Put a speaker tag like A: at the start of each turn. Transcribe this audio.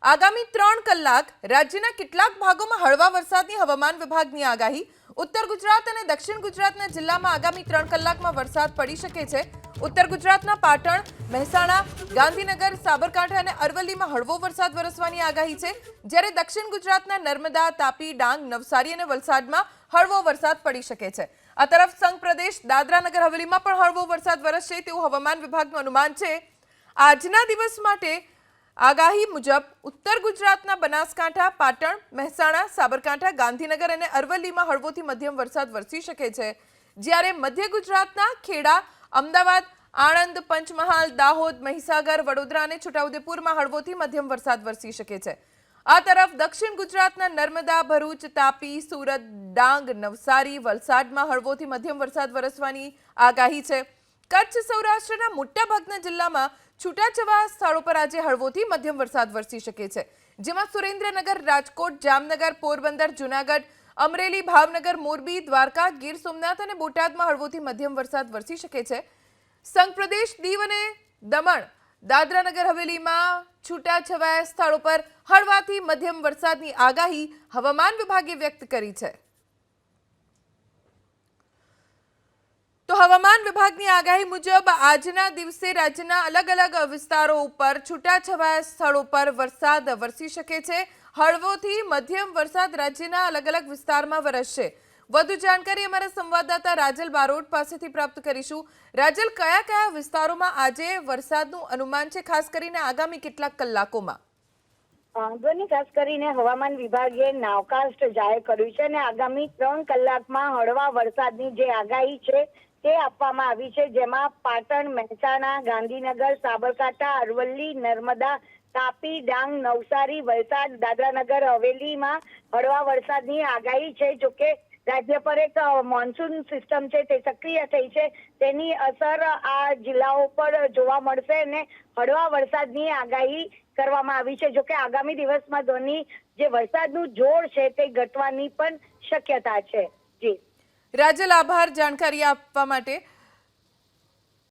A: આગામી 3 કલાક રાજ્યના કેટલાક ભાગોમાં હળવા વરસાદની હવામાન વિભાગની આગાહી। ઉત્તર ગુજરાત અને દક્ષિણ ગુજરાતના જિલ્લામાં આગામી 3 કલાકમાં વરસાદ પડી શકે છે। ઉત્તર ગુજરાતના પાટણ, મહેસાણા, ગાંધીનગર, સાબરકાંઠા અને અરવલ્લીમાં હળવો વરસાદ વરસવાની આગાહી છે, જ્યારે દક્ષિણ ગુજરાતના નર્મદા, તાપી, ડાંગ, નવસારી અને વલસાડમાં હળવો વરસાદ પડી શકે છે। આ તરફ સંઘ પ્રદેશ દાદરા નગર હવેલીમાં પણ હળવો વરસાદ વરસશે તેવું હવામાન વિભાગનું અનુમાન છે। આજના દિવસ માટે આગાહી મુજબ ઉત્તર ગુજરાતના બનાસકાંઠા, પાટણ, મહેસાણા, સાબરકાંઠા, ગાંધીનગર અને અરવલ્લીમાં હળવોથી મધ્યમ વરસાદ વરસી શકે છે, જ્યારે મધ્ય ગુજરાતના ખેડા, અમદાવાદ, આણંદ, પંચમહાલ, દાહોદ, મહીસાગર, વડોદરા અને છોટાઉદેપુરમાં હળવોથી મધ્યમ વરસાદ વરસી શકે છે। આ તરફ દક્ષિણ ગુજરાતના નર્મદા, ભરૂચ, તાપી, સુરત, ડાંગ, નવસારી, વલસાડમાં હળવોથી મધ્યમ વરસાદ વરસવાની આગાહી છે। કચ્છ સૌરાષ્ટ્રના મોટાભાગના જિલ્લામાં છૂટાછવાયા સ્થળો પર આજે હળવોથી મધ્યમ વરસાદ વરસી શકે છે, જેમાં સુરેન્દ્રનગર, રાજકોટ, જામનગર, પોરબંદર, જૂનાગઢ, અમરેલી, ભાવનગર, મોરબી, દ્વારકા, ગીર સોમનાથ અને બોટાદમાં હળવોથી મધ્યમ વરસાદ વરસી શકે છે। સંઘ પ્રદેશ દીવ અને દમણ, દાદરા નગર હવેલીમાં છૂટાછવાયા સ્થળો પર હળવાથી મધ્યમ વરસાદની આગાહી હવામાન વિભાગે વ્યક્ત કરી છે। તો હવામાન વિભાગની આગાહી મુજબ આજના દિવસે રાજ્યના અલગ અલગ વિસ્તારો ઉપર છૂટાછવાયા સ્થળો પર વરસાદ વરસી શકે છે। હળવોથી મધ્યમ વરસાદ રાજ્યના અલગ અલગ વિસ્તારમાં વરસશે। વધુ જાણકારી અમારા સંવાદદાતા રાજલ બારોટ પાસેથી પ્રાપ્ત કરીશું। રાજલ, કયા કયા વિસ્તારોમાં આજે વરસાદનું અનુમાન છે, ખાસ કરીને આગામી કેટલાક કલાકોમાં?
B: ખાસ કરીને હવામાન વિભાગે નાવકાસ્ટ જાહેર કર્યું છે અને આગામી 3 કલાકમાં હળવા વરસાદની જે આગાહી છે તે આપવામાં આવી છે, જેમાં પાટણ, મહેસાણા, ગાંધીનગર, સાબરકાંઠા, અરવલ્લી, નર્મદા, તાપી, ડાંગ, નવસારી, વલસાડ, દાદરાનગર હવેલીમાં હળવા વરસાદની આગાહી છે। જોકે રાજ્ય પર એક મોન્સૂન સિસ્ટમ છે તે સક્રિય થઈ છે, તેની અસર આ જિલ્લાઓ પર જોવા મળશે અને હળવા વરસાદની આગાહી કરવામાં આવી છે। જોકે આગામી દિવસમાં ધોની જે વરસાદનું જોર છે તે ઘટવાની પણ શક્યતા છે। જી
A: રાજલ, આભાર જાણકારી આપવા માટે।